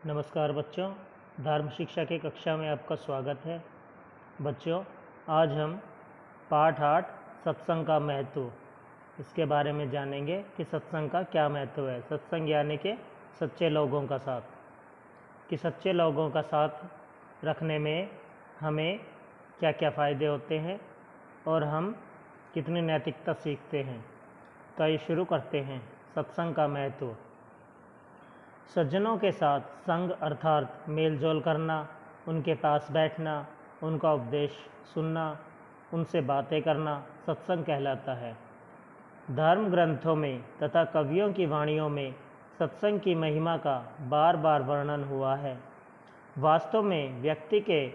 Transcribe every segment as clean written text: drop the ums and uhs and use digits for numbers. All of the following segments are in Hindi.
नमस्कार बच्चों, धर्म शिक्षा की कक्षा में आपका स्वागत है। बच्चों, आज हम पाठ 8 सत्संग का महत्व इसके बारे में जानेंगे कि सत्संग का क्या महत्व है। सत्संग यानी कि सच्चे लोगों का साथ, कि सच्चे लोगों का साथ रखने में हमें क्या क्या फ़ायदे होते हैं और हम कितनी नैतिकता सीखते हैं। तो आइए शुरू करते हैं। सत्संग का महत्व। सज्जनों के साथ संग अर्थात मेलजोल करना, उनके पास बैठना, उनका उपदेश सुनना, उनसे बातें करना सत्संग कहलाता है। धर्म ग्रंथों में तथा कवियों की वाणियों में सत्संग की महिमा का बार बार वर्णन हुआ है। वास्तव में व्यक्ति के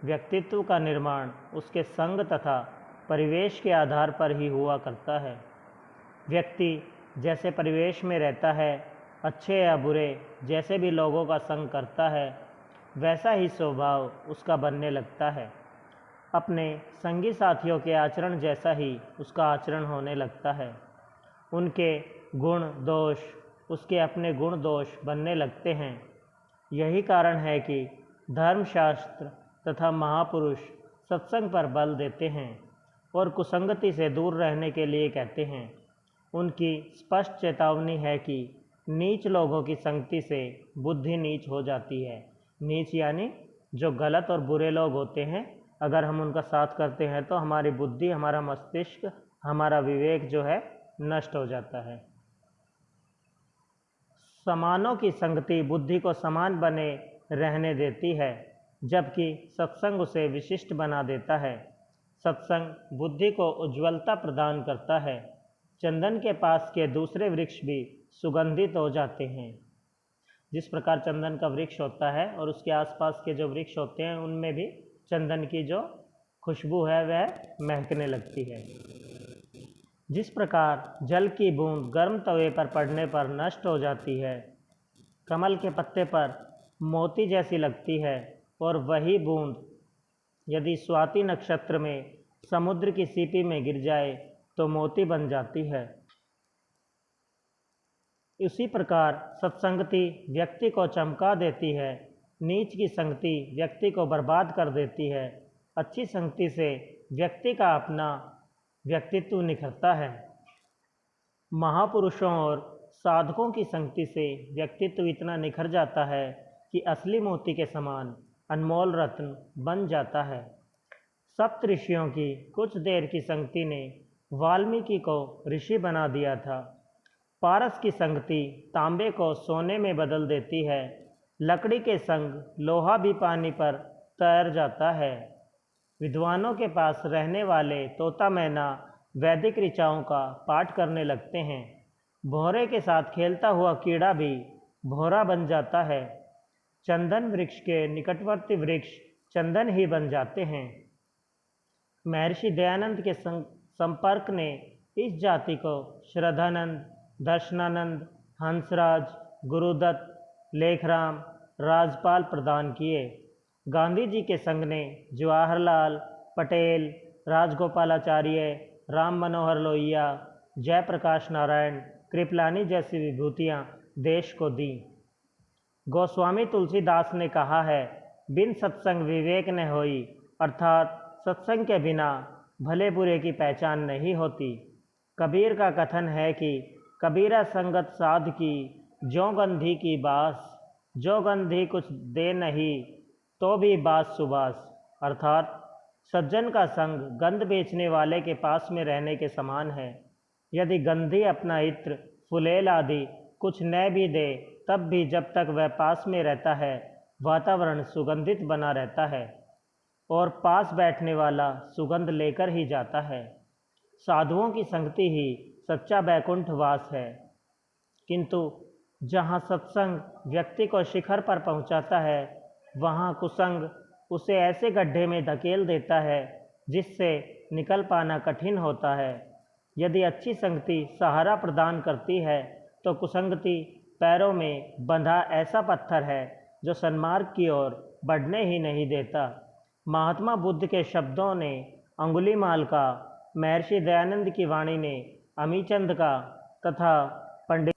व्यक्तित्व का निर्माण उसके संग तथा परिवेश के आधार पर ही हुआ करता है। व्यक्ति जैसे परिवेश में रहता है, अच्छे या बुरे जैसे भी लोगों का संग करता है, वैसा ही स्वभाव उसका बनने लगता है। अपने संगी साथियों के आचरण जैसा ही उसका आचरण होने लगता है। उनके गुण दोष उसके अपने गुण दोष बनने लगते हैं। यही कारण है कि धर्मशास्त्र तथा महापुरुष सत्संग पर बल देते हैं और कुसंगति से दूर रहने के लिए कहते हैं। उनकी स्पष्ट चेतावनी है कि नीच लोगों की संगति से बुद्धि नीच हो जाती है। नीच यानी जो गलत और बुरे लोग होते हैं, अगर हम उनका साथ करते हैं तो हमारी बुद्धि, हमारा मस्तिष्क, हमारा विवेक जो है नष्ट हो जाता है। समानों की संगति बुद्धि को समान बने रहने देती है, जबकि सत्संग उसे विशिष्ट बना देता है। सत्संग बुद्धि को उज्ज्वलता प्रदान करता है। चंदन के पास के दूसरे वृक्ष भी सुगंधित हो जाते हैं। जिस प्रकार चंदन का वृक्ष होता है और उसके आसपास के जो वृक्ष होते हैं, उनमें भी चंदन की जो खुशबू है वह महकने लगती है। जिस प्रकार जल की बूंद गर्म तवे पर पड़ने पर नष्ट हो जाती है, कमल के पत्ते पर मोती जैसी लगती है, और वही बूंद यदि स्वाति नक्षत्र में समुद्र की सीपी में गिर जाए तो मोती बन जाती है। इसी प्रकार सत्संगति व्यक्ति को चमका देती है, नीच की संगति व्यक्ति को बर्बाद कर देती है। अच्छी संगति से व्यक्ति का अपना व्यक्तित्व निखरता है। महापुरुषों और साधकों की संगति से व्यक्तित्व इतना निखर जाता है कि असली मोती के समान अनमोल रत्न बन जाता है। सप्तऋषियों की कुछ देर की संगति ने वाल्मीकि को ऋषि बना दिया था। पारस की संगति तांबे को सोने में बदल देती है। लकड़ी के संग लोहा भी पानी पर तैर जाता है। विद्वानों के पास रहने वाले तोता मैना वैदिक ऋचाओं का पाठ करने लगते हैं। भौरे के साथ खेलता हुआ कीड़ा भी भौरा बन जाता है। चंदन वृक्ष के निकटवर्ती वृक्ष चंदन ही बन जाते हैं। महर्षि दयानंद के संपर्क ने इस जाति को श्रद्धानंद, दर्शनानंद, हंसराज, गुरुदत्त, लेखराम, राजपाल प्रदान किए। गांधी जी के संग ने जवाहरलाल, पटेल, राजगोपालाचार्य, राम मनोहर लोहिया, जयप्रकाश नारायण, कृपलानी जैसी विभूतियाँ देश को दी। गोस्वामी तुलसीदास ने कहा है, बिन सत्संग विवेक न होई, अर्थात सत्संग के बिना भले बुरे की पहचान नहीं होती। कबीर का कथन है कि कबीरा संगत साध की, जो गंधी की बास, जो गंधी कुछ दे नहीं तो भी बास सुबास। अर्थात सज्जन का संग गंध बेचने वाले के पास में रहने के समान है। यदि गंधी अपना इत्र, फुलेल आदि कुछ न भी दे, तब भी जब तक वह पास में रहता है वातावरण सुगंधित बना रहता है और पास बैठने वाला सुगंध लेकर ही जाता है। साधुओं की संगति ही सच्चा बैकुंठ वास है। किंतु जहाँ सत्संग व्यक्ति को शिखर पर पहुँचाता है, वहाँ कुसंग उसे ऐसे गड्ढे में धकेल देता है जिससे निकल पाना कठिन होता है। यदि अच्छी संगति सहारा प्रदान करती है तो कुसंगति पैरों में बंधा ऐसा पत्थर है जो सन्मार्ग की ओर बढ़ने ही नहीं देता। महात्मा बुद्ध के शब्दों ने अंगुलीमाल का, महर्षि दयानंद की वाणी ने अमीचंद का तथा पंडित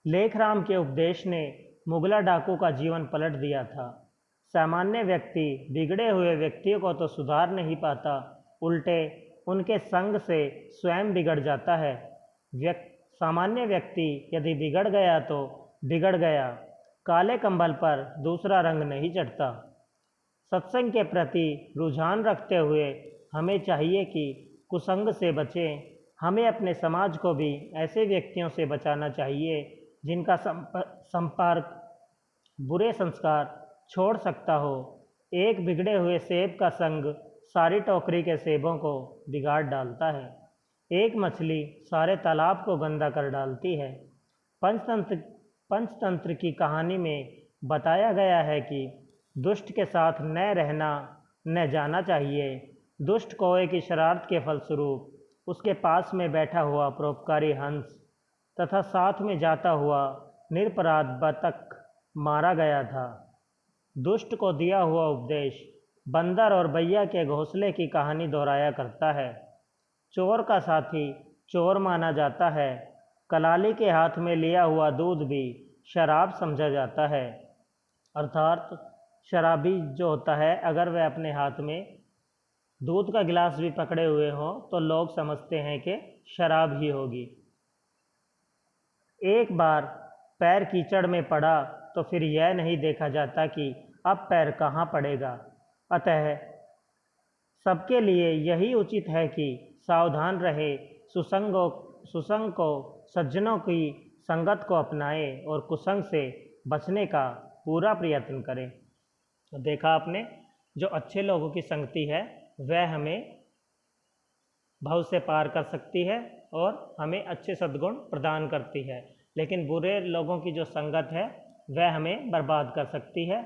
लेखराम के उपदेश ने मुगला डाकू का जीवन पलट दिया था। सामान्य व्यक्ति बिगड़े हुए व्यक्तियों को तो सुधार नहीं पाता, उल्टे उनके संग से स्वयं बिगड़ जाता है। सामान्य व्यक्ति यदि बिगड़ गया तो बिगड़ गया, काले कंबल पर दूसरा रंग नहीं चढ़ता। सत्संग के प्रति रुझान रखते हुए हमें चाहिए कि कुसंग से बचें। हमें अपने समाज को भी ऐसे व्यक्तियों से बचाना चाहिए जिनका संपर्क बुरे संस्कार छोड़ सकता हो। एक बिगड़े हुए सेब का संग सारी टोकरी के सेबों को बिगाड़ डालता है। एक मछली सारे तालाब को गंदा कर डालती है। पंचतंत्र की कहानी में बताया गया है कि दुष्ट के साथ न रहना न जाना चाहिए। दुष्ट कौवे की शरारत के फलस्वरूप उसके पास में बैठा हुआ परोपकारी हंस तथा साथ में जाता हुआ निरपराध बतख मारा गया था। दुष्ट को दिया हुआ उपदेश बंदर और बैया के घोंसले की कहानी दोहराया करता है। चोर का साथी चोर माना जाता है। कलाली के हाथ में लिया हुआ दूध भी शराब समझा जाता है। अर्थात शराबी जो होता है, अगर वह अपने हाथ में दूध का गिलास भी पकड़े हुए हो तो लोग समझते हैं कि शराब ही होगी। एक बार पैर कीचड़ में पड़ा तो फिर यह नहीं देखा जाता कि अब पैर कहाँ पड़ेगा। अतः सबके लिए यही उचित है कि सावधान रहे, सुसंग को सज्जनों की संगत को अपनाए और कुसंग से बचने का पूरा प्रयत्न करें। तो देखा आपने, जो अच्छे लोगों की संगति है वह हमें भव से पार कर सकती है और हमें अच्छे सद्गुण प्रदान करती है, लेकिन बुरे लोगों की जो संगत है वह हमें बर्बाद कर सकती है।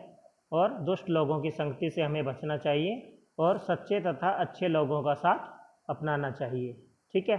और दुष्ट लोगों की संगति से हमें बचना चाहिए और सच्चे तथा अच्छे लोगों का साथ अपनाना चाहिए। ठीक है।